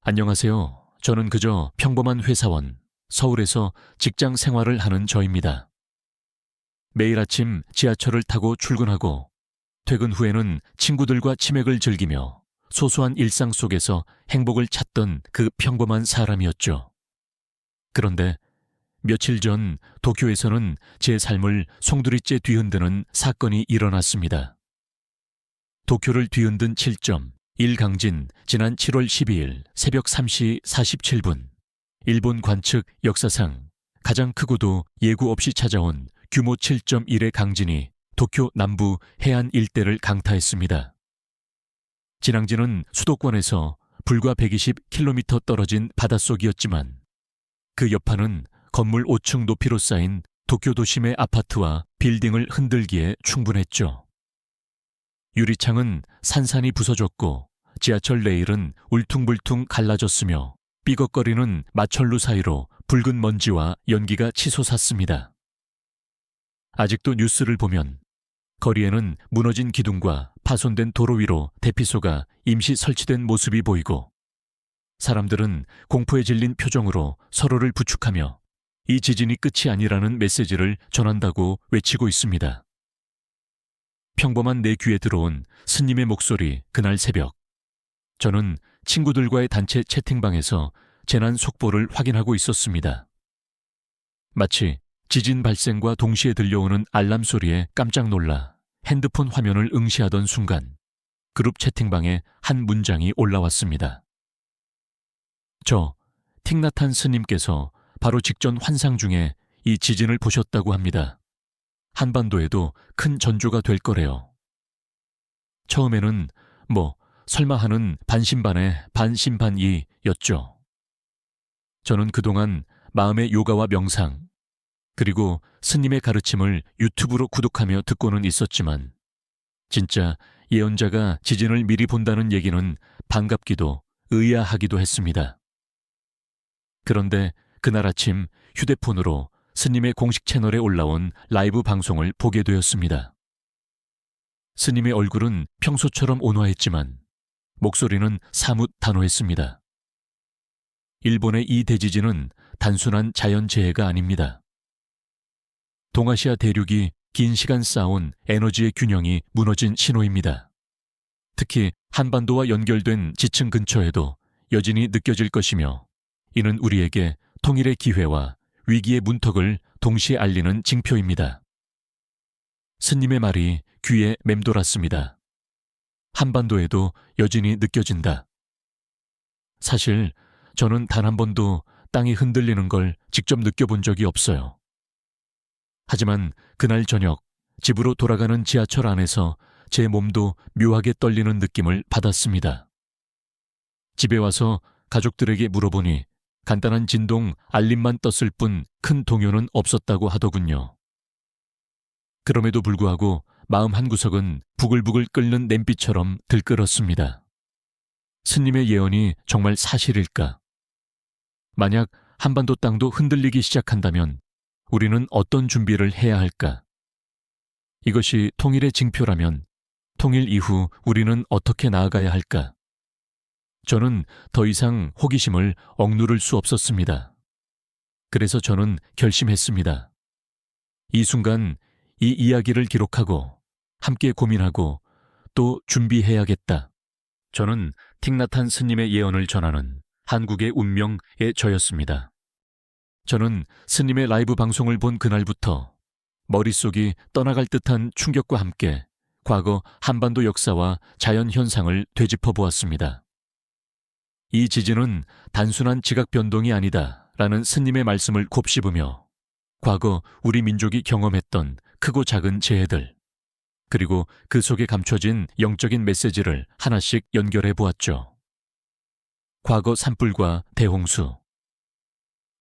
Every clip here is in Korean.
안녕하세요. 저는 그저 평범한 회사원, 서울에서 직장 생활을 하는 저입니다. 매일 아침 지하철을 타고 출근하고 퇴근 후에는 친구들과 치맥을 즐기며 소소한 일상 속에서 행복을 찾던 그 평범한 사람이었죠. 그런데 며칠 전 도쿄에서는 제 삶을 송두리째 뒤흔드는 사건이 일어났습니다. 도쿄를 뒤흔든 7점, 일강진 지난 7월 12일 새벽 3시 47분 일본 관측 역사상 가장 크고도 예고 없이 찾아온 규모 7.1의 강진이 도쿄 남부 해안 일대를 강타했습니다. 진앙지는 수도권에서 불과 120km 떨어진 바닷속이었지만 그 여파는 건물 5층 높이로 쌓인 도쿄 도심의 아파트와 빌딩을 흔들기에 충분했죠. 유리창은 산산이 부서졌고 지하철 레일은 울퉁불퉁 갈라졌으며 삐걱거리는 마철루 사이로 붉은 먼지와 연기가 치솟았습니다. 아직도 뉴스를 보면 거리에는 무너진 기둥과 파손된 도로 위로 대피소가 임시 설치된 모습이 보이고 사람들은 공포에 질린 표정으로 서로를 부축하며 이 지진이 끝이 아니라는 메시지를 전한다고 외치고 있습니다. 평범한 내 귀에 들어온 스님의 목소리 그날 새벽. 저는 친구들과의 단체 채팅방에서 재난 속보를 확인하고 있었습니다. 마치 지진 발생과 동시에 들려오는 알람 소리에 깜짝 놀라 핸드폰 화면을 응시하던 순간 그룹 채팅방에 한 문장이 올라왔습니다. 저 틱나탄 스님께서 바로 직전 환상 중에 이 지진을 보셨다고 합니다. 한반도에도 큰 전조가 될 거래요. 처음에는 설마 하는 반신반의 반신반의였죠. 저는 그동안 마음의 요가와 명상, 그리고 스님의 가르침을 유튜브로 구독하며 듣고는 있었지만 진짜 예언자가 지진을 미리 본다는 얘기는 반갑기도 의아하기도 했습니다. 그런데 그날 아침 휴대폰으로 스님의 공식 채널에 올라온 라이브 방송을 보게 되었습니다. 스님의 얼굴은 평소처럼 온화했지만 목소리는 사뭇 단호했습니다. 일본의 이 대지진은 단순한 자연재해가 아닙니다. 동아시아 대륙이 긴 시간 쌓아온 에너지의 균형이 무너진 신호입니다. 특히 한반도와 연결된 지층 근처에도 여진이 느껴질 것이며 이는 우리에게 통일의 기회와 위기의 문턱을 동시에 알리는 징표입니다. 스님의 말이 귀에 맴돌았습니다. 한반도에도 여진이 느껴진다. 사실 저는 단 한 번도 땅이 흔들리는 걸 직접 느껴본 적이 없어요. 하지만 그날 저녁 집으로 돌아가는 지하철 안에서 제 몸도 묘하게 떨리는 느낌을 받았습니다. 집에 와서 가족들에게 물어보니 간단한 진동 알림만 떴을 뿐 큰 동요는 없었다고 하더군요. 그럼에도 불구하고 마음 한구석은 부글부글 끓는 냄비처럼 들끓었습니다. 스님의 예언이 정말 사실일까? 만약 한반도 땅도 흔들리기 시작한다면 우리는 어떤 준비를 해야 할까? 이것이 통일의 징표라면 통일 이후 우리는 어떻게 나아가야 할까? 저는 더 이상 호기심을 억누를 수 없었습니다. 그래서 저는 결심했습니다. 이 순간 이 이야기를 기록하고 함께 고민하고 또 준비해야겠다. 저는 틱나탄 스님의 예언을 전하는 한국의 운명의 저였습니다. 저는 스님의 라이브 방송을 본 그날부터 머릿속이 떠나갈 듯한 충격과 함께 과거 한반도 역사와 자연현상을 되짚어 보았습니다. 이 지진은 단순한 지각 변동이 아니다 라는 스님의 말씀을 곱씹으며 과거 우리 민족이 경험했던 크고 작은 재해들, 그리고 그 속에 감춰진 영적인 메시지를 하나씩 연결해 보았죠. 과거 산불과 대홍수.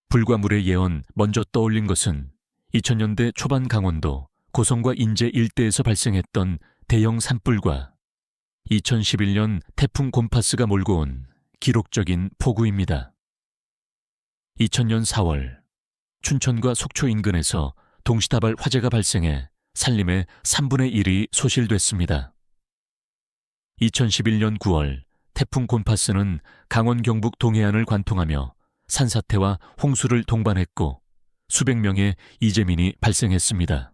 불과 물의 예언 먼저 떠올린 것은 2000년대 초반 강원도 고성과 인제 일대에서 발생했던 대형 산불과 2011년 태풍 곰파스가 몰고 온 기록적인 폭우입니다. 2000년 4월 춘천과 속초 인근에서 동시다발 화재가 발생해 산림의 3분의 1이 소실됐습니다. 2011년 9월 태풍 곤파스는 강원 경북 동해안을 관통하며 산사태와 홍수를 동반했고 수백 명의 이재민이 발생했습니다.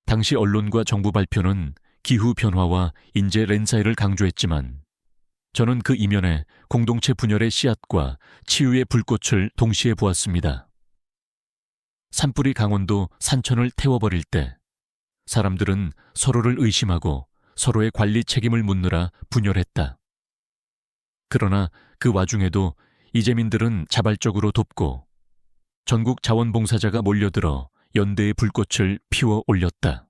당시 언론과 정부 발표는 기후변화와 인재 랜사이를 강조했지만 저는 그 이면에 공동체 분열의 씨앗과 치유의 불꽃을 동시에 보았습니다. 산불이 강원도 산천을 태워버릴 때 사람들은 서로를 의심하고 서로의 관리 책임을 묻느라 분열했다. 그러나 그 와중에도 이재민들은 자발적으로 돕고 전국 자원봉사자가 몰려들어 연대의 불꽃을 피워 올렸다.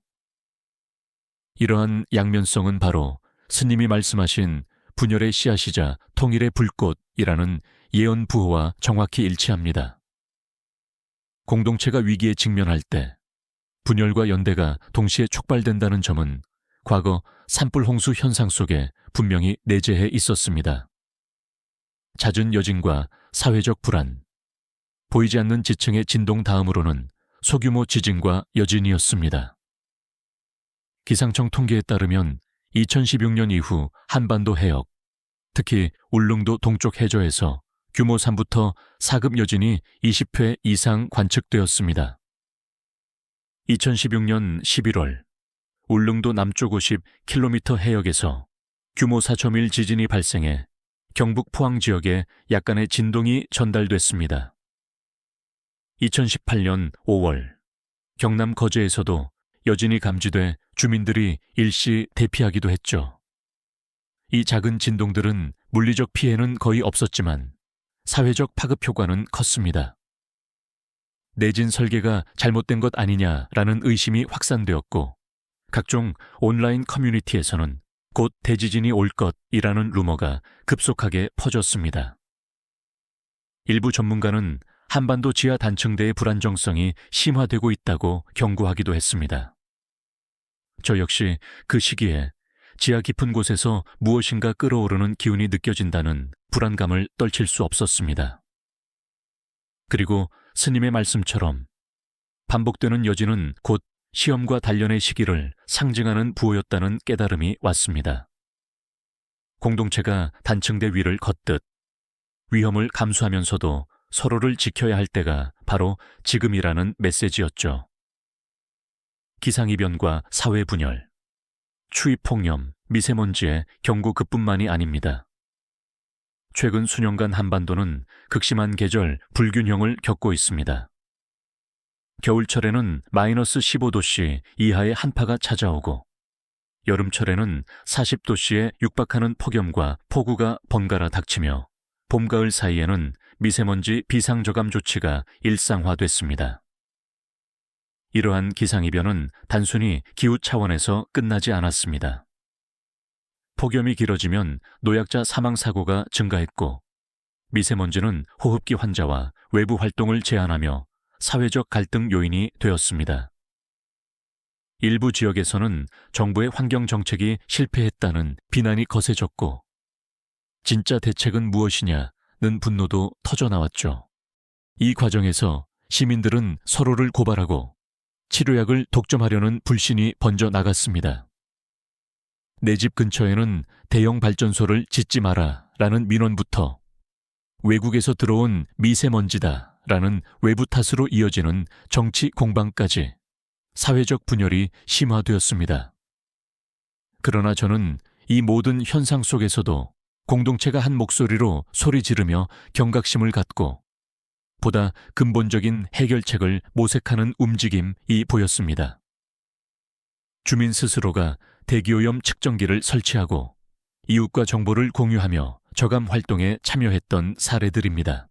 이러한 양면성은 바로 스님이 말씀하신 분열의 씨앗이자 통일의 불꽃이라는 예언 부호와 정확히 일치합니다. 공동체가 위기에 직면할 때 분열과 연대가 동시에 촉발된다는 점은 과거 산불 홍수 현상 속에 분명히 내재해 있었습니다. 잦은 여진과 사회적 불안, 보이지 않는 지층의 진동 다음으로는 소규모 지진과 여진이었습니다. 기상청 통계에 따르면 2016년 이후 한반도 해역, 특히 울릉도 동쪽 해저에서 규모 3부터 4급 여진이 20회 이상 관측되었습니다. 2016년 11월 울릉도 남쪽 50km 해역에서 규모 4.1 지진이 발생해 경북 포항 지역에 약간의 진동이 전달됐습니다. 2018년 5월 경남 거제에서도 여진이 감지돼 주민들이 일시 대피하기도 했죠. 이 작은 진동들은 물리적 피해는 거의 없었지만 사회적 파급 효과는 컸습니다. 내진 설계가 잘못된 것 아니냐라는 의심이 확산되었고 각종 온라인 커뮤니티에서는 곧 대지진이 올 것이라는 루머가 급속하게 퍼졌습니다. 일부 전문가는 한반도 지하 단층대의 불안정성이 심화되고 있다고 경고하기도 했습니다. 저 역시 그 시기에 지하 깊은 곳에서 무엇인가 끓어오르는 기운이 느껴진다는 불안감을 떨칠 수 없었습니다. 그리고 스님의 말씀처럼 반복되는 여진은 곧 시험과 단련의 시기를 상징하는 부호였다는 깨달음이 왔습니다. 공동체가 단층대 위를 걷듯 위험을 감수하면서도 서로를 지켜야 할 때가 바로 지금이라는 메시지였죠. 기상이변과 사회분열, 추위폭염, 미세먼지의 경고 그뿐만이 아닙니다. 최근 수년간 한반도는 극심한 계절 불균형을 겪고 있습니다. 겨울철에는 마이너스 15도씨 이하의 한파가 찾아오고 여름철에는 40도씨에 육박하는 폭염과 폭우가 번갈아 닥치며 봄, 가을 사이에는 미세먼지 비상저감 조치가 일상화됐습니다. 이러한 기상이변은 단순히 기후 차원에서 끝나지 않았습니다. 폭염이 길어지면 노약자 사망사고가 증가했고 미세먼지는 호흡기 환자와 외부 활동을 제한하며 사회적 갈등 요인이 되었습니다. 일부 지역에서는 정부의 환경정책이 실패했다는 비난이 거세졌고 진짜 대책은 무엇이냐는 분노도 터져나왔죠. 이 과정에서 시민들은 서로를 고발하고 치료약을 독점하려는 불신이 번져 나갔습니다. 내 집 근처에는 대형 발전소를 짓지 마라 라는 민원부터 외국에서 들어온 미세먼지다 라는 외부 탓으로 이어지는 정치 공방까지 사회적 분열이 심화되었습니다. 그러나 저는 이 모든 현상 속에서도 공동체가 한 목소리로 소리 지르며 경각심을 갖고 보다 근본적인 해결책을 모색하는 움직임이 보였습니다. 주민 스스로가 대기오염 측정기를 설치하고 이웃과 정보를 공유하며 저감 활동에 참여했던 사례들입니다.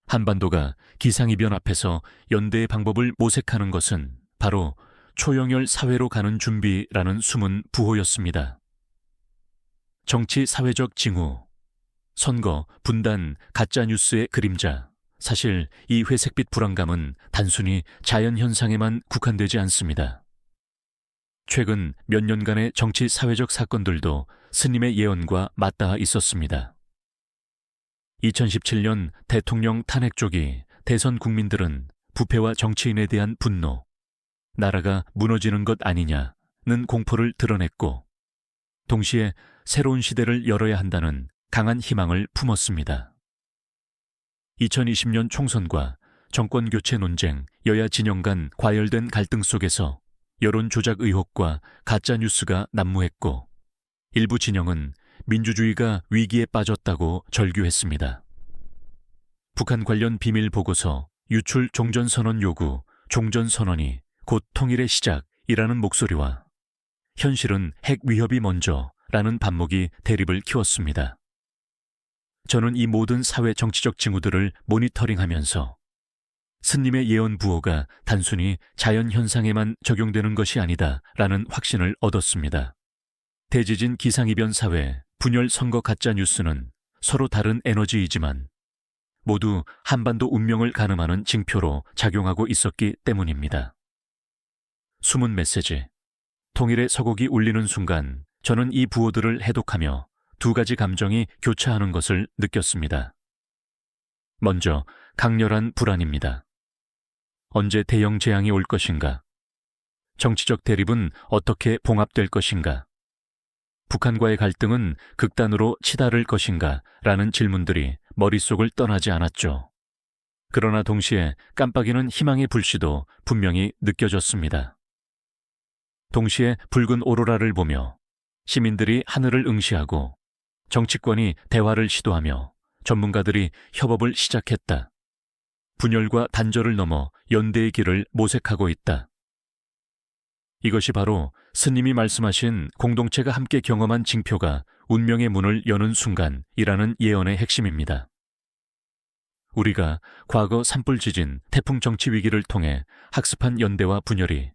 한반도가 기상이변 앞에서 연대의 방법을 모색하는 것은 바로 초영열 사회로 가는 준비라는 숨은 부호였습니다. 정치 사회적 징후, 선거, 분단, 가짜뉴스의 그림자, 사실 이 회색빛 불안감은 단순히 자연현상에만 국한되지 않습니다. 최근 몇 년간의 정치 사회적 사건들도 스님의 예언과 맞닿아 있었습니다. 2017년 대통령 탄핵 쪽이 대선 국민들은 부패와 정치인에 대한 분노, 나라가 무너지는 것 아니냐는 공포를 드러냈고, 동시에 새로운 시대를 열어야 한다는 강한 희망을 품었습니다. 2020년 총선과 정권 교체 논쟁, 여야 진영 간 과열된 갈등 속에서 여론 조작 의혹과 가짜 뉴스가 난무했고, 일부 진영은 민주주의가 위기에 빠졌다고 절규했습니다. 북한 관련 비밀 보고서, 유출 종전선언 요구, 종전선언이 곧 통일의 시작이라는 목소리와 현실은 핵 위협이 먼저라는 반목이 대립을 키웠습니다. 저는 이 모든 사회 정치적 징후들을 모니터링하면서 스님의 예언 부호가 단순히 자연현상에만 적용되는 것이 아니다라는 확신을 얻었습니다. 대지진 기상이변 사회, 분열 선거 가짜 뉴스는 서로 다른 에너지이지만 모두 한반도 운명을 가늠하는 징표로 작용하고 있었기 때문입니다. 숨은 메시지. 통일의 서곡이 울리는 순간 저는 이 부호들을 해독하며 두 가지 감정이 교차하는 것을 느꼈습니다. 먼저 강렬한 불안입니다. 언제 대형 재앙이 올 것인가? 정치적 대립은 어떻게 봉합될 것인가? 북한과의 갈등은 극단으로 치달을 것인가? 라는 질문들이 머릿속을 떠나지 않았죠. 그러나 동시에 깜빡이는 희망의 불씨도 분명히 느껴졌습니다. 동시에 붉은 오로라를 보며 시민들이 하늘을 응시하고 정치권이 대화를 시도하며 전문가들이 협업을 시작했다. 분열과 단절을 넘어 연대의 길을 모색하고 있다. 이것이 바로 스님이 말씀하신 공동체가 함께 경험한 징표가 운명의 문을 여는 순간이라는 예언의 핵심입니다. 우리가 과거 산불 지진, 태풍 정치 위기를 통해 학습한 연대와 분열이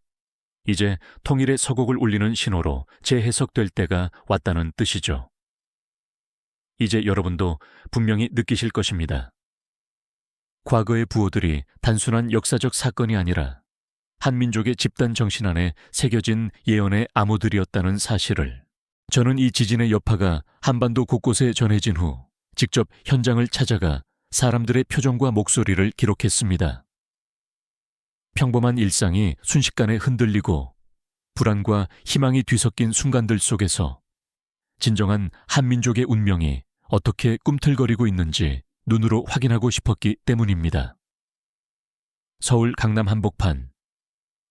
이제 통일의 서곡을 울리는 신호로 재해석될 때가 왔다는 뜻이죠. 이제 여러분도 분명히 느끼실 것입니다. 과거의 부호들이 단순한 역사적 사건이 아니라 한민족의 집단 정신 안에 새겨진 예언의 암호들이었다는 사실을. 저는 이 지진의 여파가 한반도 곳곳에 전해진 후 직접 현장을 찾아가 사람들의 표정과 목소리를 기록했습니다. 평범한 일상이 순식간에 흔들리고 불안과 희망이 뒤섞인 순간들 속에서 진정한 한민족의 운명이 어떻게 꿈틀거리고 있는지 눈으로 확인하고 싶었기 때문입니다. 서울 강남 한복판.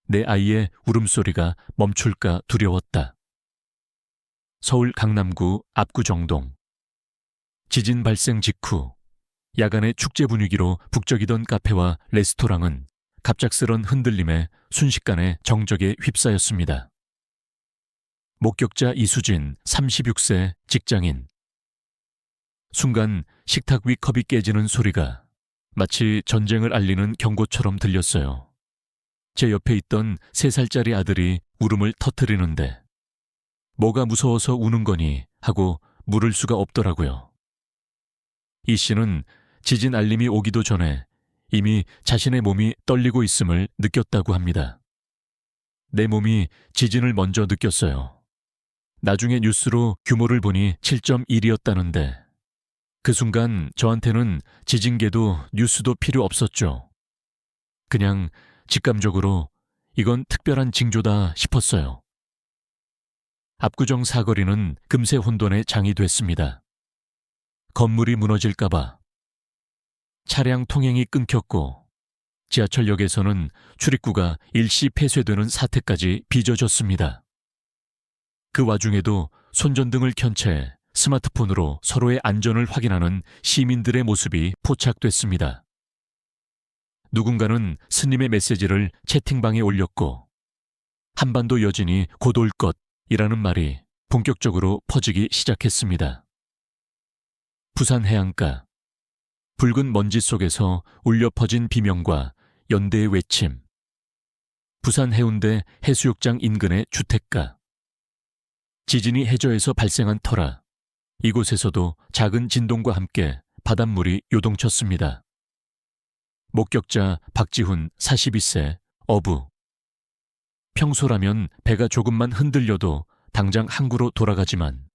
내 아이의 울음소리가 멈출까 두려웠다. 서울 강남구 압구정동. 지진 발생 직후 야간의 축제 분위기로 북적이던 카페와 레스토랑은 갑작스런 흔들림에 순식간에 정적에 휩싸였습니다. 목격자 이수진, 36세 직장인. 순간 식탁 위 컵이 깨지는 소리가 마치 전쟁을 알리는 경고처럼 들렸어요. 제 옆에 있던 3살짜리 아들이 울음을 터뜨리는데 뭐가 무서워서 우는 거니 하고 물을 수가 없더라고요. 이 씨는 지진 알림이 오기도 전에 이미 자신의 몸이 떨리고 있음을 느꼈다고 합니다. 내 몸이 지진을 먼저 느꼈어요. 나중에 뉴스로 규모를 보니 7.1이었다는데 그 순간 저한테는 지진계도 뉴스도 필요 없었죠. 그냥 직감적으로 이건 특별한 징조다 싶었어요. 압구정 사거리는 금세 혼돈의 장이 됐습니다. 건물이 무너질까봐 차량 통행이 끊겼고 지하철역에서는 출입구가 일시 폐쇄되는 사태까지 빚어졌습니다. 그 와중에도 손전등을 켠 채 스마트폰으로 서로의 안전을 확인하는 시민들의 모습이 포착됐습니다. 누군가는 스님의 메시지를 채팅방에 올렸고 한반도 여진이 곧 올 것이라는 말이 본격적으로 퍼지기 시작했습니다. 부산 해안가. 붉은 먼지 속에서 울려 퍼진 비명과 연대의 외침. 부산 해운대 해수욕장 인근의 주택가. 지진이 해저에서 발생한 터라 이곳에서도 작은 진동과 함께 바닷물이 요동쳤습니다. 목격자 박지훈 42세 어부. 평소라면 배가 조금만 흔들려도 당장 항구로 돌아가지만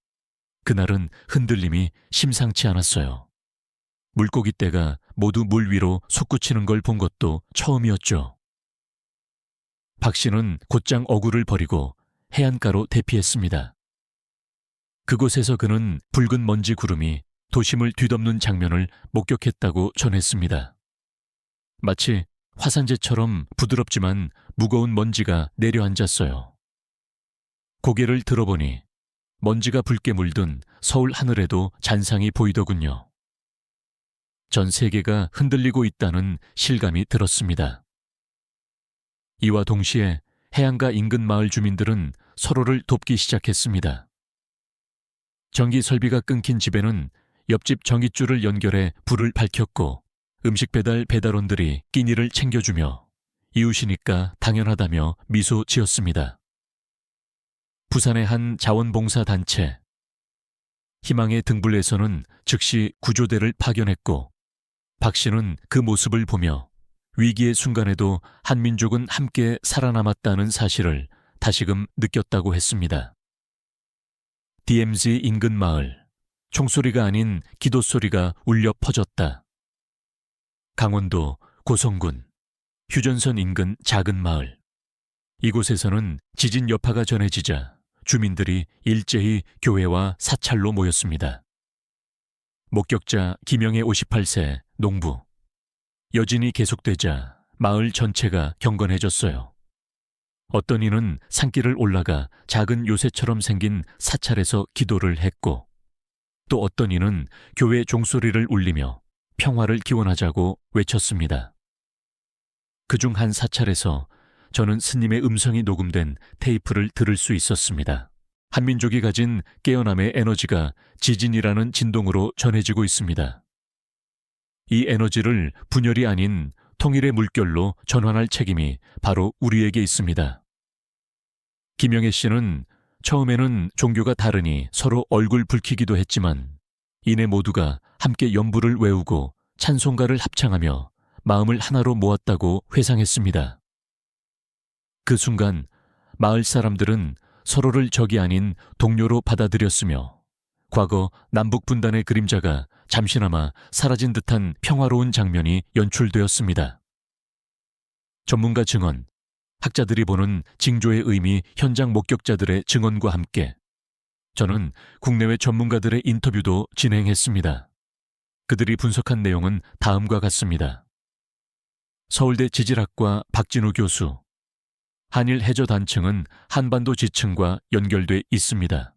그날은 흔들림이 심상치 않았어요. 물고기 떼가 모두 물 위로 솟구치는 걸 본 것도 처음이었죠. 박 씨는 곧장 어구를 버리고 해안가로 대피했습니다. 그곳에서 그는 붉은 먼지 구름이 도심을 뒤덮는 장면을 목격했다고 전했습니다. 마치 화산재처럼 부드럽지만 무거운 먼지가 내려앉았어요. 고개를 들어보니 먼지가 붉게 물든 서울 하늘에도 잔상이 보이더군요. 전 세계가 흔들리고 있다는 실감이 들었습니다. 이와 동시에 해안가 인근 마을 주민들은 서로를 돕기 시작했습니다. 전기 설비가 끊긴 집에는 옆집 전깃줄을 연결해 불을 밝혔고 음식 배달원들이 끼니를 챙겨주며 이웃이니까 당연하다며 미소 지었습니다. 부산의 한 자원봉사 단체 희망의 등불에서는 즉시 구조대를 파견했고 박 씨는 그 모습을 보며 위기의 순간에도 한민족은 함께 살아남았다는 사실을 다시금 느꼈다고 했습니다. DMZ 인근 마을, 총소리가 아닌 기도소리가 울려 퍼졌다. 강원도 고성군, 휴전선 인근 작은 마을. 이곳에서는 지진 여파가 전해지자 주민들이 일제히 교회와 사찰로 모였습니다. 목격자 김영애 58세 농부. 여진이 계속되자 마을 전체가 경건해졌어요. 어떤 이는 산길을 올라가 작은 요새처럼 생긴 사찰에서 기도를 했고 또 어떤 이는 교회 종소리를 울리며 평화를 기원하자고 외쳤습니다. 그중 한 사찰에서 저는 스님의 음성이 녹음된 테이프를 들을 수 있었습니다. 한민족이 가진 깨어남의 에너지가 지진이라는 진동으로 전해지고 있습니다. 이 에너지를 분열이 아닌 통일의 물결로 전환할 책임이 바로 우리에게 있습니다. 김영애 씨는 처음에는 종교가 다르니 서로 얼굴 붉히기도 했지만 이내 모두가 함께 연부를 외우고 찬송가를 합창하며 마음을 하나로 모았다고 회상했습니다. 그 순간 마을 사람들은 서로를 적이 아닌 동료로 받아들였으며 과거 남북 분단의 그림자가 잠시나마 사라진 듯한 평화로운 장면이 연출되었습니다. 전문가 증언, 학자들이 보는 징조의 의미 현장 목격자들의 증언과 함께 저는 국내외 전문가들의 인터뷰도 진행했습니다. 그들이 분석한 내용은 다음과 같습니다. 서울대 지질학과 박진우 교수, 한일 해저단층은 한반도 지층과 연결돼 있습니다.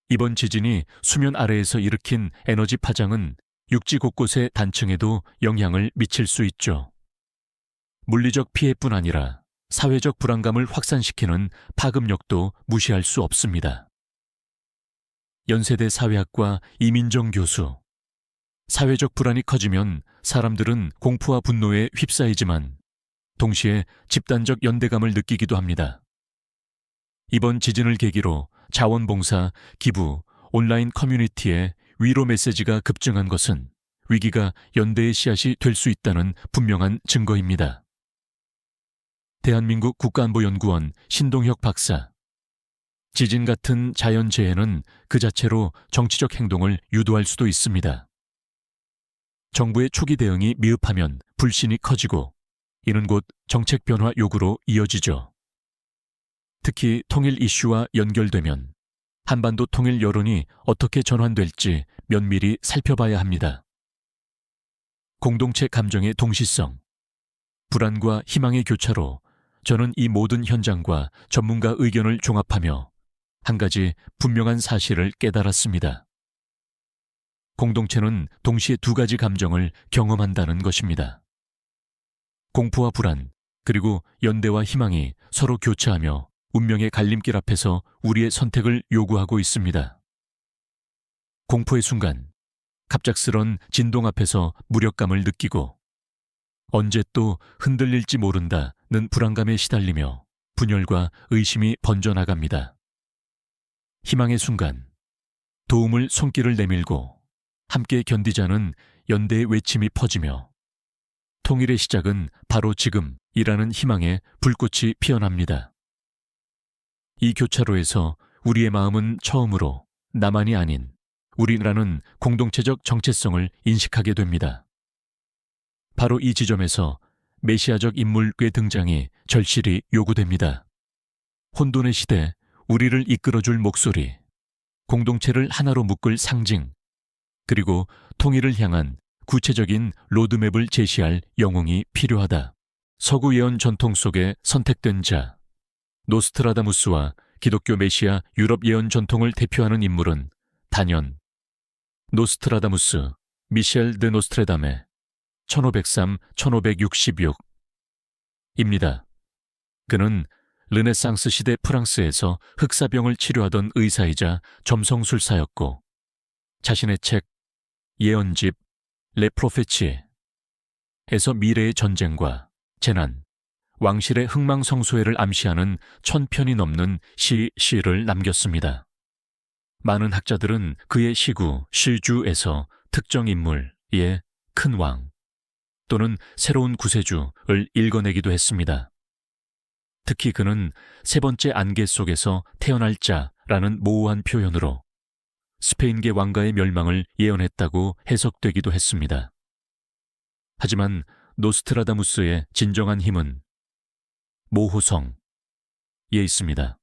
이번 지진이 수면 아래에서 일으킨 에너지 파장은 육지 곳곳의 단층에도 영향을 미칠 수 있죠. 물리적 피해뿐 아니라 사회적 불안감을 확산시키는 파급력도 무시할 수 없습니다. 연세대 사회학과 이민정 교수, 사회적 불안이 커지면 사람들은 공포와 분노에 휩싸이지만 동시에 집단적 연대감을 느끼기도 합니다. 이번 지진을 계기로 자원봉사, 기부, 온라인 커뮤니티에 위로 메시지가 급증한 것은 위기가 연대의 씨앗이 될 수 있다는 분명한 증거입니다. 대한민국 국가안보연구원 신동혁 박사. 지진 같은 자연재해는 그 자체로 정치적 행동을 유도할 수도 있습니다. 정부의 초기 대응이 미흡하면 불신이 커지고 이는 곧 정책 변화 요구로 이어지죠. 특히 통일 이슈와 연결되면 한반도 통일 여론이 어떻게 전환될지 면밀히 살펴봐야 합니다. 공동체 감정의 동시성, 불안과 희망의 교차로 저는 이 모든 현장과 전문가 의견을 종합하며 한 가지 분명한 사실을 깨달았습니다. 공동체는 동시에 두 가지 감정을 경험한다는 것입니다. 공포와 불안, 그리고 연대와 희망이 서로 교차하며 운명의 갈림길 앞에서 우리의 선택을 요구하고 있습니다. 공포의 순간, 갑작스런 진동 앞에서 무력감을 느끼고 언제 또 흔들릴지 모른다는 불안감에 시달리며 분열과 의심이 번져나갑니다. 희망의 순간, 도움을 손길을 내밀고 함께 견디자는 연대의 외침이 퍼지며 통일의 시작은 바로 지금이라는 희망의 불꽃이 피어납니다. 이 교차로에서 우리의 마음은 처음으로 나만이 아닌 우리라는 공동체적 정체성을 인식하게 됩니다. 바로 이 지점에서 메시아적 인물의 등장이 절실히 요구됩니다. 혼돈의 시대, 우리를 이끌어줄 목소리, 공동체를 하나로 묶을 상징, 그리고 통일을 향한 구체적인 로드맵을 제시할 영웅이 필요하다. 서구 예언 전통 속에 선택된 자, 노스트라다무스와 기독교 메시아 유럽 예언 전통을 대표하는 인물은 단연 노스트라다무스, 미셸 드 노스트레담의 1503-1566입니다. 그는 르네상스 시대 프랑스에서 흑사병을 치료하던 의사이자 점성술사였고 자신의 책 예언집 레 프로페치에서 미래의 전쟁과 재난, 왕실의 흥망성쇠를 암시하는 1000편이 넘는 시를 남겼습니다. 많은 학자들은 그의 시구 시주에서 특정 인물, 큰 왕 또는 새로운 구세주를 읽어내기도 했습니다. 특히 그는 세 번째 안개 속에서 태어날 자라는 모호한 표현으로 스페인계 왕가의 멸망을 예언했다고 해석되기도 했습니다. 하지만 노스트라다무스의 진정한 힘은 모호성에 있습니다.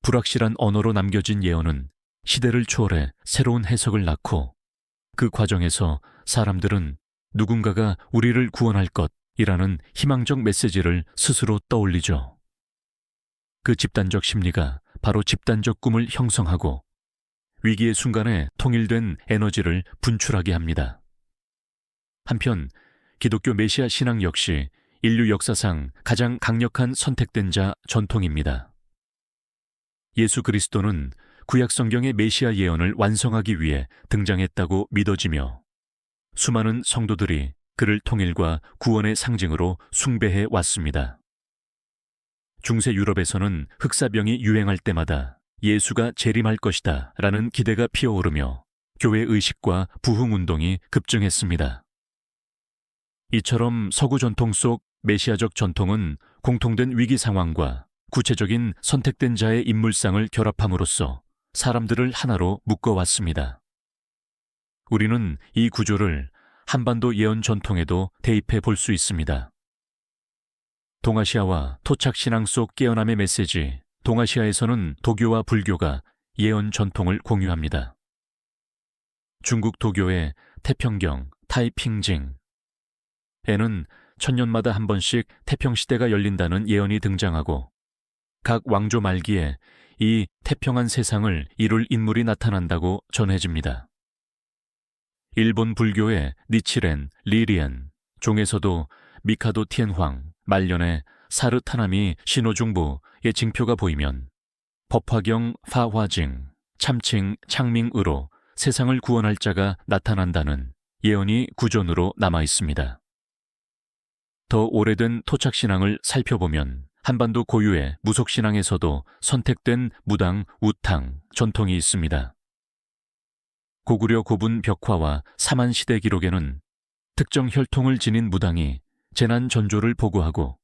불확실한 언어로 남겨진 예언은 시대를 초월해 새로운 해석을 낳고 그 과정에서 사람들은 누군가가 우리를 구원할 것이라는 희망적 메시지를 스스로 떠올리죠. 그 집단적 심리가 바로 집단적 꿈을 형성하고 위기의 순간에 통일된 에너지를 분출하게 합니다. 한편 기독교 메시아 신앙 역시 인류 역사상 가장 강력한 선택된 자 전통입니다. 예수 그리스도는 구약 성경의 메시아 예언을 완성하기 위해 등장했다고 믿어지며 수많은 성도들이 그를 통일과 구원의 상징으로 숭배해 왔습니다. 중세 유럽에서는 흑사병이 유행할 때마다 예수가 재림할 것이다 라는 기대가 피어오르며 교회 의식과 부흥운동이 급증했습니다. 이처럼 서구 전통 속 메시아적 전통은 공통된 위기 상황과 구체적인 선택된 자의 인물상을 결합함으로써 사람들을 하나로 묶어왔습니다. 우리는 이 구조를 한반도 예언 전통에도 대입해 볼 수 있습니다. 동아시아와 토착 신앙 속 깨어남의 메시지, 동아시아에서는 도교와 불교가 예언 전통을 공유합니다. 중국 도교의 태평경, 타이핑징 에는 천년마다 한 번씩 태평시대가 열린다는 예언이 등장하고 각 왕조 말기에 이 태평한 세상을 이룰 인물이 나타난다고 전해집니다. 일본 불교의 니치렌, 리리엔, 종에서도 미카도 티엔황, 말년에 사르타나미 신호중부의 징표가 보이면 법화경 파화징, 참칭 창밍으로 세상을 구원할 자가 나타난다는 예언이 구전으로 남아 있습니다. 더 오래된 토착신앙을 살펴보면 한반도 고유의 무속신앙에서도 선택된 무당, 우탕 전통이 있습니다. 고구려 고분 벽화와 사만시대 기록에는 특정 혈통을 지닌 무당이 재난 전조를 보고하고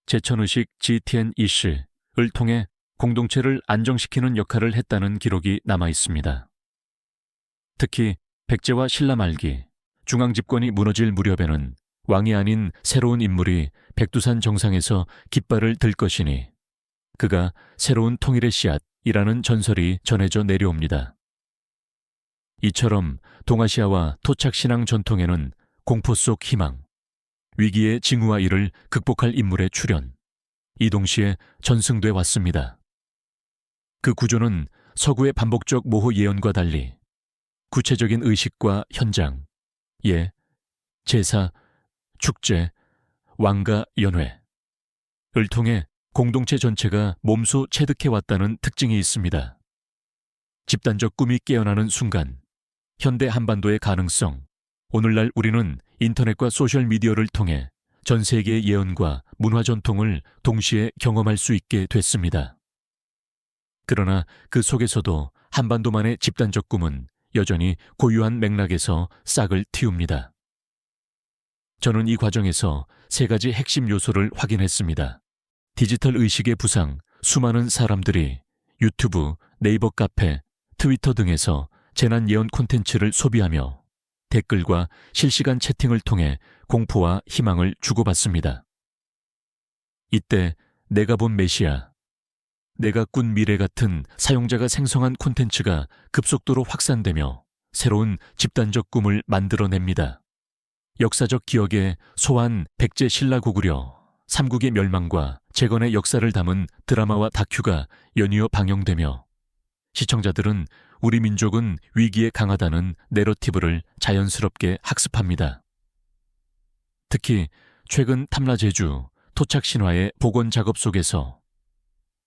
제천의식 지티엔 이씨를 통해 공동체를 안정시키는 역할을 했다는 기록이 남아 있습니다. 특히 백제와 신라 말기 중앙집권이 무너질 무렵에는 왕이 아닌 새로운 인물이 백두산 정상에서 깃발을 들 것이니 그가 새로운 통일의 씨앗이라는 전설이 전해져 내려옵니다. 이처럼 동아시아와 토착신앙 전통에는 공포 속 희망, 위기의 징후와 이를 극복할 인물의 출현, 이 동시에 전승돼 왔습니다. 그 구조는 서구의 반복적 모호 예언과 달리 구체적인 의식과 현장, 제사, 축제, 왕가 연회를 통해 공동체 전체가 몸소 체득해왔다는 특징이 있습니다. 집단적 꿈이 깨어나는 순간, 현대 한반도의 가능성, 오늘날 우리는 인터넷과 소셜미디어를 통해 전 세계의 예언과 문화 전통을 동시에 경험할 수 있게 됐습니다. 그러나 그 속에서도 한반도만의 집단적 꿈은 여전히 고유한 맥락에서 싹을 틔웁니다. 저는 이 과정에서 세 가지 핵심 요소를 확인했습니다. 디지털 의식의 부상, 수많은 사람들이 유튜브, 네이버 카페, 트위터 등에서 재난 예언 콘텐츠를 소비하며 댓글과 실시간 채팅을 통해 공포와 희망을 주고받습니다. 이때 내가 본 메시아, 내가 꾼 미래 같은 사용자가 생성한 콘텐츠가 급속도로 확산되며 새로운 집단적 꿈을 만들어냅니다. 역사적 기억에 소환 백제 신라 고구려, 삼국의 멸망과 재건의 역사를 담은 드라마와 다큐가 연이어 방영되며 시청자들은 우리 민족은 위기에 강하다는 내러티브를 자연스럽게 학습합니다. 특히 최근 탐라제주 토착 신화의 복원 작업 속에서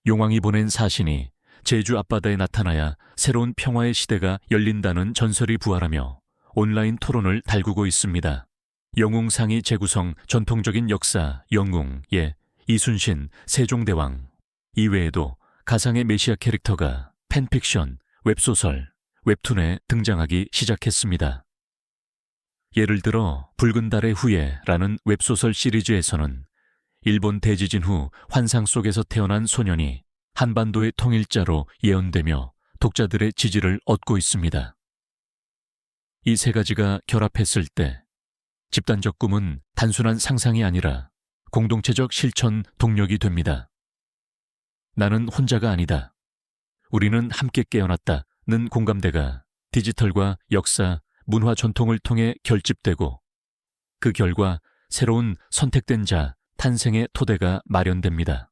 용왕이 보낸 사신이 제주 앞바다에 나타나야 새로운 평화의 시대가 열린다는 전설이 부활하며 온라인 토론을 달구고 있습니다. 영웅상이 재구성 전통적인 역사 영웅의 이순신, 세종대왕 이외에도 가상의 메시아 캐릭터가 팬픽션, 웹소설, 웹툰에 등장하기 시작했습니다. 예를 들어 붉은 달의 후예라는 웹소설 시리즈에서는 일본 대지진 후 환상 속에서 태어난 소년이 한반도의 통일자로 예언되며 독자들의 지지를 얻고 있습니다. 이 세 가지가 결합했을 때 집단적 꿈은 단순한 상상이 아니라 공동체적 실천 동력이 됩니다. 나는 혼자가 아니다. 우리는 함께 깨어났다는 공감대가 디지털과 역사, 문화 전통을 통해 결집되고 그 결과 새로운 선택된 자 탄생의 토대가 마련됩니다.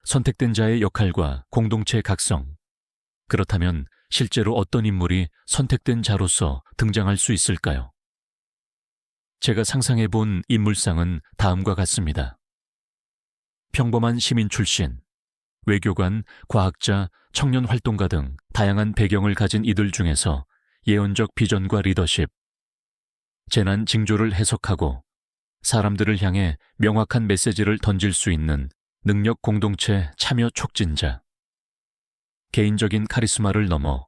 선택된 자의 역할과 공동체 각성. 그렇다면 실제로 어떤 인물이 선택된 자로서 등장할 수 있을까요? 제가 상상해 본 인물상은 다음과 같습니다. 평범한 시민 출신, 외교관, 과학자, 청년 활동가 등 다양한 배경을 가진 이들 중에서 예언적 비전과 리더십, 재난 징조를 해석하고 사람들을 향해 명확한 메시지를 던질 수 있는 능력 공동체 참여 촉진자, 개인적인 카리스마를 넘어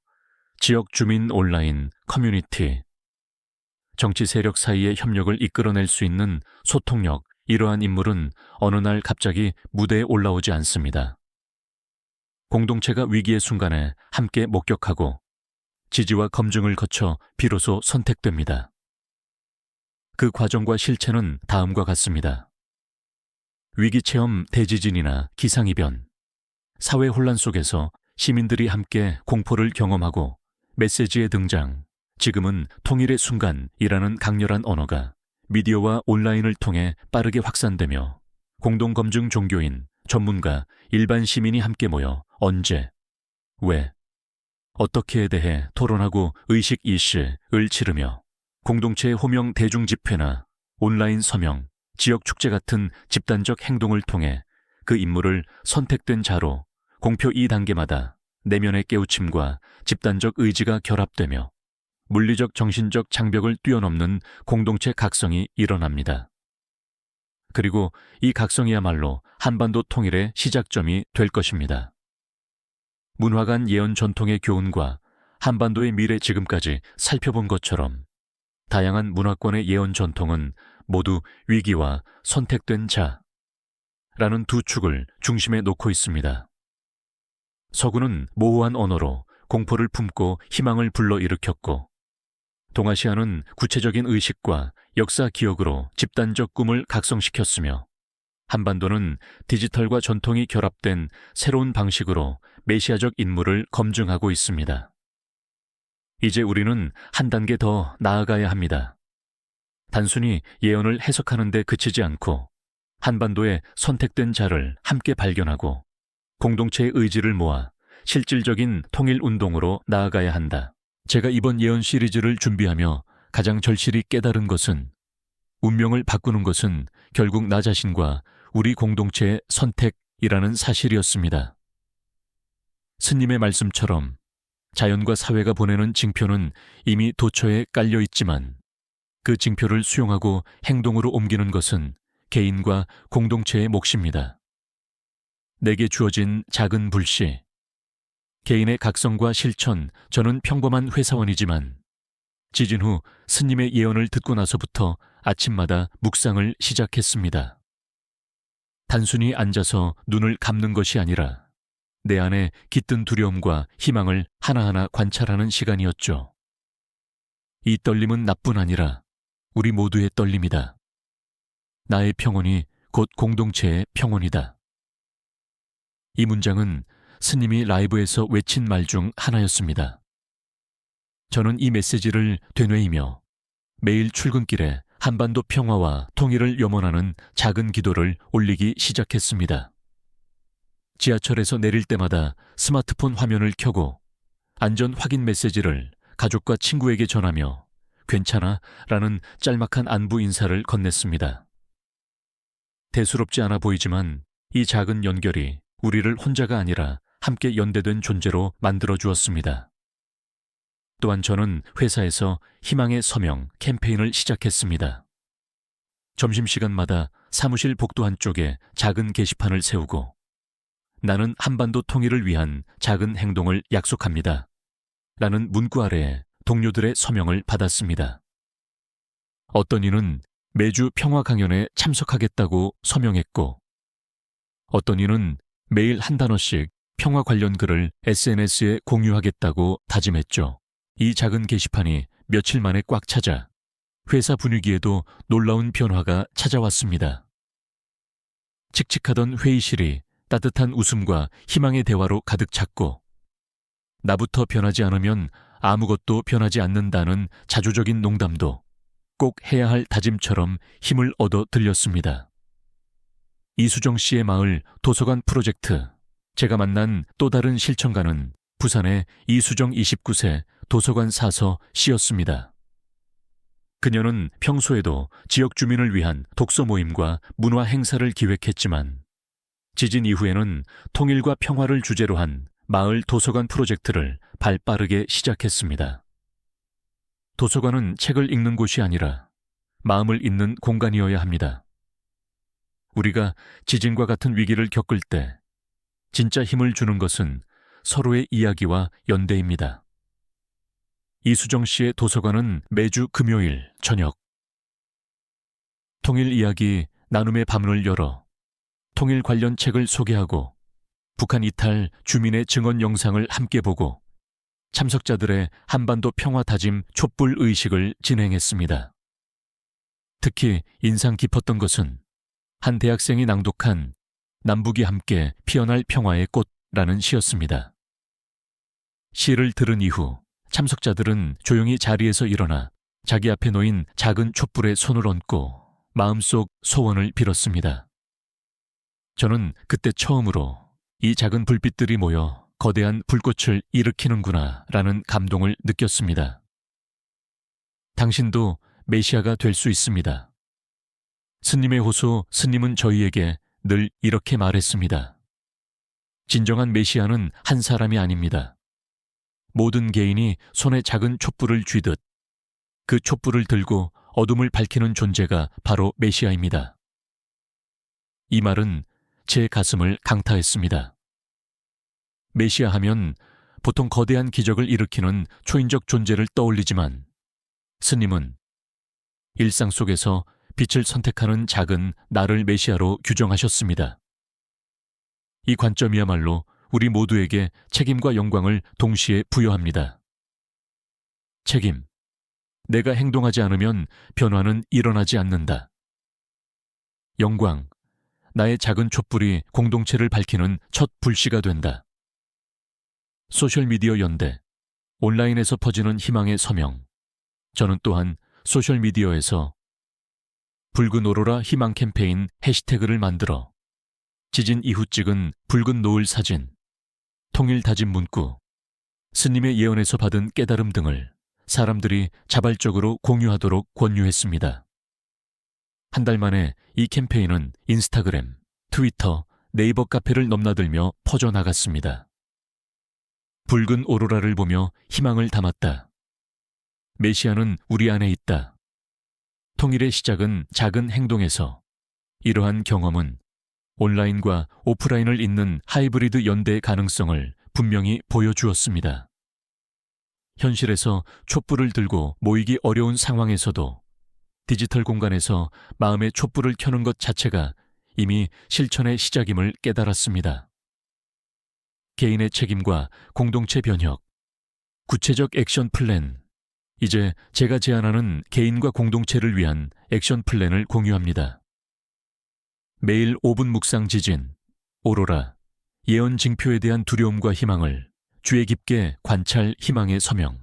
지역 주민 온라인 커뮤니티, 정치 세력 사이의 협력을 이끌어낼 수 있는 소통력, 이러한 인물은 어느 날 갑자기 무대에 올라오지 않습니다. 공동체가 위기의 순간에 함께 목격하고 지지와 검증을 거쳐 비로소 선택됩니다. 그 과정과 실체는 다음과 같습니다. 위기체험 대지진이나 기상이변, 사회 혼란 속에서 시민들이 함께 공포를 경험하고 메시지의 등장, 지금은 통일의 순간이라는 강렬한 언어가 미디어와 온라인을 통해 빠르게 확산되며 공동검증 종교인, 전문가, 일반 시민이 함께 모여 언제, 왜, 어떻게에 대해 토론하고 의식 이슈를 치르며 공동체의 호명 대중 집회나 온라인 서명, 지역 축제 같은 집단적 행동을 통해 그 인물을 선택된 자로 공표 2단계마다 내면의 깨우침과 집단적 의지가 결합되며 물리적 정신적 장벽을 뛰어넘는 공동체 각성이 일어납니다. 그리고 이 각성이야말로 한반도 통일의 시작점이 될 것입니다. 문화간 예언 전통의 교훈과 한반도의 미래 지금까지 살펴본 것처럼 다양한 문화권의 예언 전통은 모두 위기와 선택된 자라는 두 축을 중심에 놓고 있습니다. 서구는 모호한 언어로 공포를 품고 희망을 불러일으켰고 동아시아는 구체적인 의식과 역사 기억으로 집단적 꿈을 각성시켰으며 한반도는 디지털과 전통이 결합된 새로운 방식으로 메시아적 인물을 검증하고 있습니다. 이제 우리는 한 단계 더 나아가야 합니다. 단순히 예언을 해석하는 데 그치지 않고 한반도의 선택된 자를 함께 발견하고 공동체의 의지를 모아 실질적인 통일운동으로 나아가야 한다. 제가 이번 예언 시리즈를 준비하며 가장 절실히 깨달은 것은 운명을 바꾸는 것은 결국 나 자신과 우리 공동체의 선택이라는 사실이었습니다. 스님의 말씀처럼 자연과 사회가 보내는 징표는 이미 도처에 깔려 있지만 그 징표를 수용하고 행동으로 옮기는 것은 개인과 공동체의 몫입니다. 내게 주어진 작은 불씨, 개인의 각성과 실천, 저는 평범한 회사원이지만 지진 후 스님의 예언을 듣고 나서부터 아침마다 묵상을 시작했습니다. 단순히 앉아서 눈을 감는 것이 아니라 내 안에 깃든 두려움과 희망을 하나하나 관찰하는 시간이었죠. 이 떨림은 나뿐 아니라 우리 모두의 떨림이다. 나의 평온이 곧 공동체의 평온이다. 이 문장은 스님이 라이브에서 외친 말 중 하나였습니다. 저는 이 메시지를 되뇌이며 매일 출근길에 한반도 평화와 통일을 염원하는 작은 기도를 올리기 시작했습니다. 지하철에서 내릴 때마다 스마트폰 화면을 켜고 안전 확인 메시지를 가족과 친구에게 전하며 괜찮아? 라는 짤막한 안부 인사를 건넸습니다. 대수롭지 않아 보이지만 이 작은 연결이 우리를 혼자가 아니라 함께 연대된 존재로 만들어 주었습니다. 또한 저는 회사에서 희망의 서명 캠페인을 시작했습니다. 점심시간마다 사무실 복도 한쪽에 작은 게시판을 세우고 나는 한반도 통일을 위한 작은 행동을 약속합니다. 라는 문구 아래에 동료들의 서명을 받았습니다. 어떤 이는 매주 평화 강연에 참석하겠다고 서명했고 어떤 이는 매일 한 단어씩 평화 관련 글을 SNS에 공유하겠다고 다짐했죠. 이 작은 게시판이 며칠 만에 꽉 차자 회사 분위기에도 놀라운 변화가 찾아왔습니다. 칙칙하던 회의실이 따뜻한 웃음과 희망의 대화로 가득 찼고 나부터 변하지 않으면 아무것도 변하지 않는다는 자조적인 농담도 꼭 해야 할 다짐처럼 힘을 얻어 들렸습니다. 이수정 씨의 마을 도서관 프로젝트, 제가 만난 또 다른 실천가는 부산의 이수정 29세 도서관 사서 씨였습니다. 그녀는 평소에도 지역 주민을 위한 독서 모임과 문화 행사를 기획했지만 지진 이후에는 통일과 평화를 주제로 한 마을 도서관 프로젝트를 발빠르게 시작했습니다. 도서관은 책을 읽는 곳이 아니라 마음을 읽는 공간이어야 합니다. 우리가 지진과 같은 위기를 겪을 때 진짜 힘을 주는 것은 서로의 이야기와 연대입니다. 이수정 씨의 도서관은 매주 금요일 저녁 통일 이야기 나눔의 밤을 열어 통일 관련 책을 소개하고 북한 이탈 주민의 증언 영상을 함께 보고 참석자들의 한반도 평화 다짐 촛불 의식을 진행했습니다. 특히 인상 깊었던 것은 한 대학생이 낭독한 남북이 함께 피어날 평화의 꽃라는 시였습니다. 시를 들은 이후 참석자들은 조용히 자리에서 일어나 자기 앞에 놓인 작은 촛불에 손을 얹고 마음속 소원을 빌었습니다. 저는 그때 처음으로 이 작은 불빛들이 모여 거대한 불꽃을 일으키는구나 라는 감동을 느꼈습니다. 당신도 메시아가 될 수 있습니다. 스님의 호소 스님은 저희에게 늘 이렇게 말했습니다. 진정한 메시아는 한 사람이 아닙니다. 모든 개인이 손에 작은 촛불을 쥐듯 그 촛불을 들고 어둠을 밝히는 존재가 바로 메시아입니다. 이 말은 제 가슴을 강타했습니다. 메시아 하면 보통 거대한 기적을 일으키는 초인적 존재를 떠올리지만 스님은 일상 속에서 빛을 선택하는 작은 나를 메시아로 규정하셨습니다. 이 관점이야말로 우리 모두에게 책임과 영광을 동시에 부여합니다. 책임. 내가 행동하지 않으면 변화는 일어나지 않는다. 영광. 나의 작은 촛불이 공동체를 밝히는 첫 불씨가 된다. 소셜미디어 연대. 온라인에서 퍼지는 희망의 서명. 저는 또한 소셜미디어에서 붉은 오로라 희망 캠페인 해시태그를 만들어 지진 이후 찍은 붉은 노을 사진, 통일 다짐 문구, 스님의 예언에서 받은 깨달음 등을 사람들이 자발적으로 공유하도록 권유했습니다. 한 달 만에 이 캠페인은 인스타그램, 트위터, 네이버 카페를 넘나들며 퍼져나갔습니다. 붉은 오로라를 보며 희망을 담았다. 메시아는 우리 안에 있다. 통일의 시작은 작은 행동에서. 이러한 경험은 온라인과 오프라인을 잇는 하이브리드 연대의 가능성을 분명히 보여주었습니다. 현실에서 촛불을 들고 모이기 어려운 상황에서도 디지털 공간에서 마음의 촛불을 켜는 것 자체가 이미 실천의 시작임을 깨달았습니다. 개인의 책임과 공동체 변혁, 구체적 액션 플랜. 이제 제가 제안하는 개인과 공동체를 위한 액션 플랜을 공유합니다. 매일 5분 묵상 지진, 오로라, 예언 징표에 대한 두려움과 희망을 주의 깊게 관찰 희망의 서명,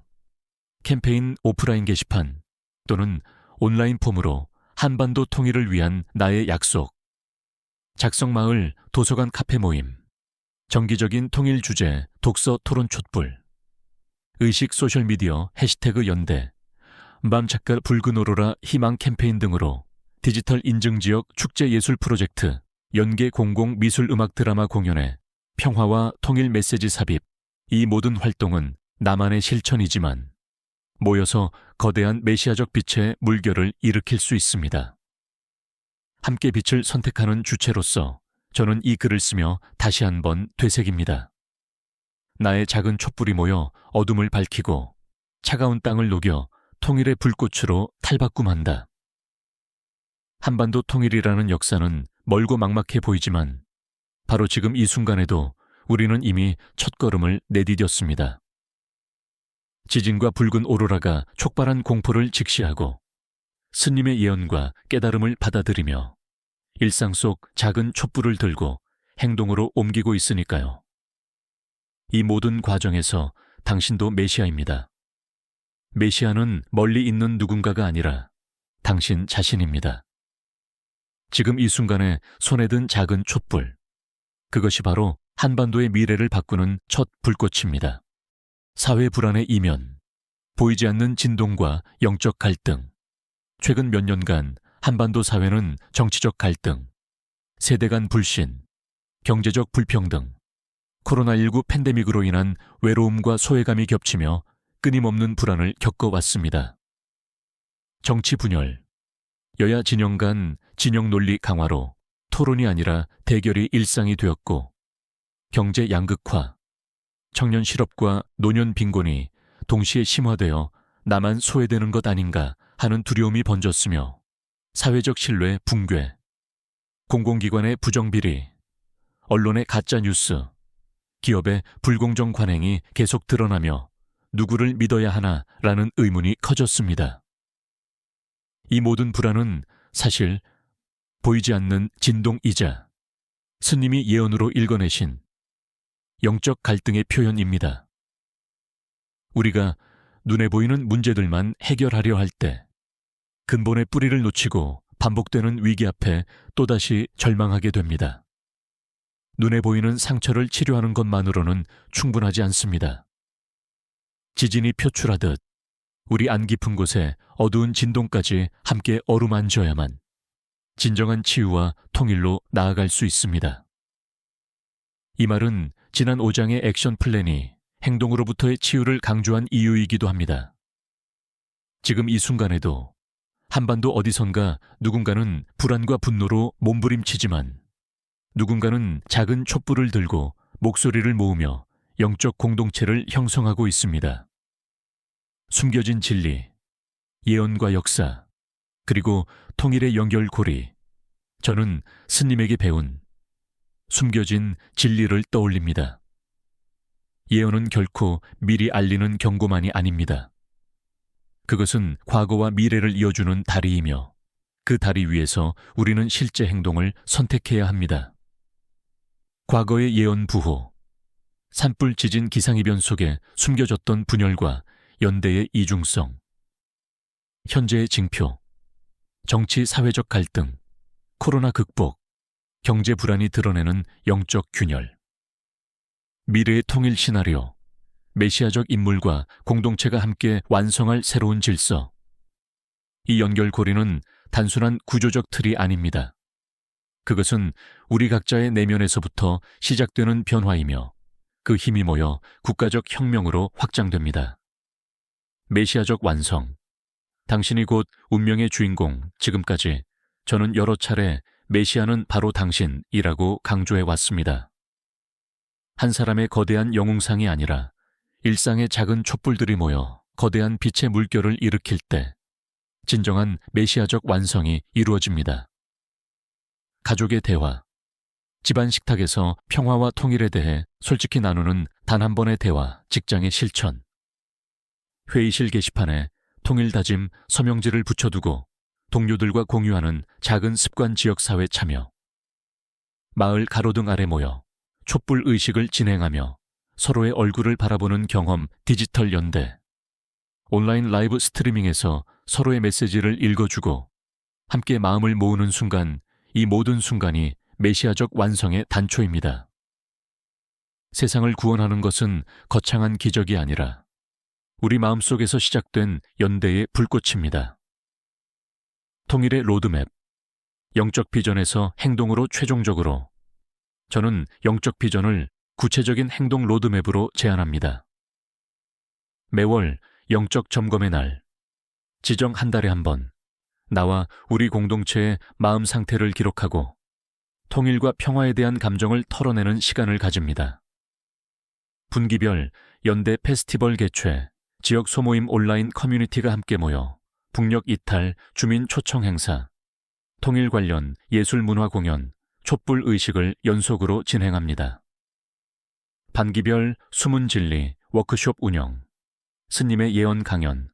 캠페인 오프라인 게시판 또는 온라인 폼으로 한반도 통일을 위한 나의 약속, 작성마을 도서관 카페 모임, 정기적인 통일 주제 독서 토론 촛불, 의식 소셜미디어 해시태그 연대, 맘작가 붉은 오로라 희망 캠페인 등으로 디지털 인증지역 축제 예술 프로젝트, 연계 공공 미술 음악 드라마 공연에 평화와 통일 메시지 삽입. 이 모든 활동은 나만의 실천이지만 모여서 거대한 메시아적 빛의 물결을 일으킬 수 있습니다. 함께 빛을 선택하는 주체로서 저는 이 글을 쓰며 다시 한번 되새깁니다. 나의 작은 촛불이 모여 어둠을 밝히고 차가운 땅을 녹여 통일의 불꽃으로 탈바꿈한다. 한반도 통일이라는 역사는 멀고 막막해 보이지만 바로 지금 이 순간에도 우리는 이미 첫걸음을 내디뎠습니다. 지진과 붉은 오로라가 촉발한 공포를 직시하고 스님의 예언과 깨달음을 받아들이며 일상 속 작은 촛불을 들고 행동으로 옮기고 있으니까요. 이 모든 과정에서 당신도 메시아입니다. 메시아는 멀리 있는 누군가가 아니라 당신 자신입니다. 지금 이 순간에 손에 든 작은 촛불, 그것이 바로 한반도의 미래를 바꾸는 첫 불꽃입니다. 사회 불안의 이면, 보이지 않는 진동과 영적 갈등. 최근 몇 년간 한반도 사회는 정치적 갈등, 세대 간 불신, 경제적 불평등, 코로나19 팬데믹으로 인한 외로움과 소외감이 겹치며 끊임없는 불안을 겪어왔습니다. 정치 분열, 여야 진영 간 진영 논리 강화로 토론이 아니라 대결이 일상이 되었고, 경제 양극화, 청년 실업과 노년 빈곤이 동시에 심화되어 나만 소외되는 것 아닌가 하는 두려움이 번졌으며, 사회적 신뢰 붕괴, 공공기관의 부정비리, 언론의 가짜뉴스, 기업의 불공정 관행이 계속 드러나며 누구를 믿어야 하나라는 의문이 커졌습니다. 이 모든 불안은 사실 보이지 않는 진동이자 스님이 예언으로 읽어내신 영적 갈등의 표현입니다. 우리가 눈에 보이는 문제들만 해결하려 할 때 근본의 뿌리를 놓치고 반복되는 위기 앞에 또다시 절망하게 됩니다. 눈에 보이는 상처를 치료하는 것만으로는 충분하지 않습니다. 지진이 표출하듯 우리 안 깊은 곳에 어두운 진동까지 함께 어루만져야만 진정한 치유와 통일로 나아갈 수 있습니다. 이 말은 지난 5장의 액션 플랜이 행동으로부터의 치유를 강조한 이유이기도 합니다. 지금 이 순간에도 한반도 어디선가 누군가는 불안과 분노로 몸부림치지만 누군가는 작은 촛불을 들고 목소리를 모으며 영적 공동체를 형성하고 있습니다. 숨겨진 진리, 예언과 역사, 그리고 통일의 연결고리. 저는 스님에게 배운 숨겨진 진리를 떠올립니다. 예언은 결코 미리 알리는 경고만이 아닙니다. 그것은 과거와 미래를 이어주는 다리이며 그 다리 위에서 우리는 실제 행동을 선택해야 합니다. 과거의 예언 부호, 산불 지진 기상이변 속에 숨겨졌던 분열과 연대의 이중성, 현재의 징표, 정치 사회적 갈등, 코로나 극복, 경제 불안이 드러내는 영적 균열, 미래의 통일 시나리오, 메시아적 인물과 공동체가 함께 완성할 새로운 질서. 이 연결고리는 단순한 구조적 틀이 아닙니다. 그것은 우리 각자의 내면에서부터 시작되는 변화이며 그 힘이 모여 국가적 혁명으로 확장됩니다. 메시아적 완성. 당신이 곧 운명의 주인공. 지금까지 저는 여러 차례 메시아는 바로 당신이라고 강조해 왔습니다. 한 사람의 거대한 영웅상이 아니라 일상의 작은 촛불들이 모여 거대한 빛의 물결을 일으킬 때 진정한 메시아적 완성이 이루어집니다. 가족의 대화, 집안 식탁에서 평화와 통일에 대해 솔직히 나누는 단 한 번의 대화, 직장의 실천. 회의실 게시판에 통일 다짐 서명지를 붙여두고 동료들과 공유하는 작은 습관 지역사회 참여. 마을 가로등 아래 모여 촛불 의식을 진행하며 서로의 얼굴을 바라보는 경험 디지털 연대. 온라인 라이브 스트리밍에서 서로의 메시지를 읽어주고 함께 마음을 모으는 순간, 이 모든 순간이 메시아적 완성의 단초입니다. 세상을 구원하는 것은 거창한 기적이 아니라 우리 마음속에서 시작된 연대의 불꽃입니다. 통일의 로드맵, 영적 비전에서 행동으로 최종적으로. 저는 영적 비전을 구체적인 행동 로드맵으로 제안합니다. 매월 영적 점검의 날, 지정 한 달에 한 번, 나와 우리 공동체의 마음 상태를 기록하고 통일과 평화에 대한 감정을 털어내는 시간을 가집니다. 분기별 연대 페스티벌 개최, 지역 소모임 온라인 커뮤니티가 함께 모여 북녘 이탈 주민 초청 행사, 통일 관련 예술 문화 공연, 촛불 의식을 연속으로 진행합니다. 반기별 숨은 진리 워크숍 운영, 스님의 예언 강연,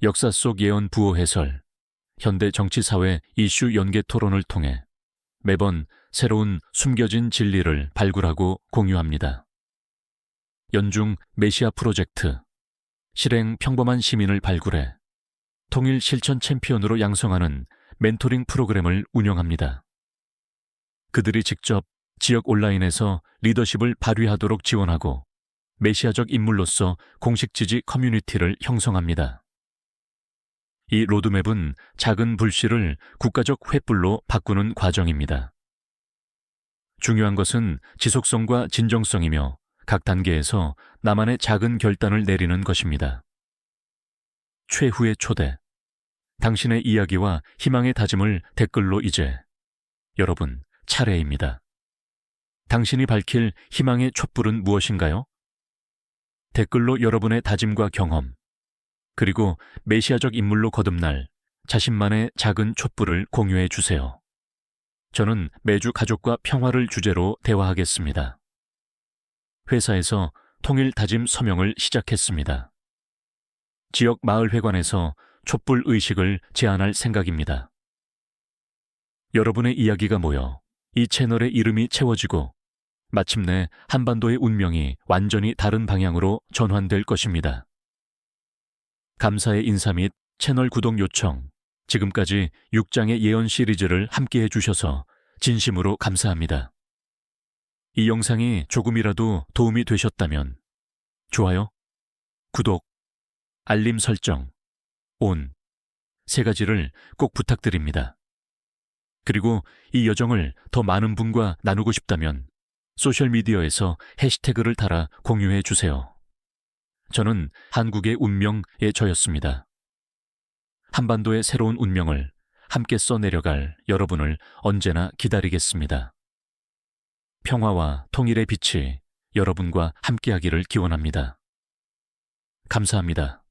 역사 속 예언 부호 해설, 현대 정치사회 이슈 연계 토론을 통해 매번 새로운 숨겨진 진리를 발굴하고 공유합니다. 연중 메시아 프로젝트, 실행 평범한 시민을 발굴해 통일 실천 챔피언으로 양성하는 멘토링 프로그램을 운영합니다. 그들이 직접 지역 온라인에서 리더십을 발휘하도록 지원하고 메시아적 인물로서 공식 지지 커뮤니티를 형성합니다. 이 로드맵은 작은 불씨를 국가적 횃불로 바꾸는 과정입니다. 중요한 것은 지속성과 진정성이며 각 단계에서 나만의 작은 결단을 내리는 것입니다. 최후의 초대. 당신의 이야기와 희망의 다짐을 댓글로 이제. 여러분, 차례입니다. 당신이 밝힐 희망의 촛불은 무엇인가요? 댓글로 여러분의 다짐과 경험, 그리고 메시아적 인물로 거듭날 자신만의 작은 촛불을 공유해 주세요. 저는 매주 가족과 평화를 주제로 대화하겠습니다. 회사에서 통일 다짐 서명을 시작했습니다. 지역 마을회관에서 촛불 의식을 제안할 생각입니다. 여러분의 이야기가 모여 이 채널의 이름이 채워지고 마침내 한반도의 운명이 완전히 다른 방향으로 전환될 것입니다. 감사의 인사 및 채널 구독 요청, 지금까지 6장의 예언 시리즈를 함께 해주셔서 진심으로 감사합니다. 이 영상이 조금이라도 도움이 되셨다면 좋아요, 구독, 알림 설정, 온, 세 가지를 꼭 부탁드립니다. 그리고 이 여정을 더 많은 분과 나누고 싶다면 소셜미디어에서 해시태그를 달아 공유해 주세요. 저는 한국의 운명의 저였습니다. 한반도의 새로운 운명을 함께 써내려갈 여러분을 언제나 기다리겠습니다. 평화와 통일의 빛이 여러분과 함께하기를 기원합니다. 감사합니다.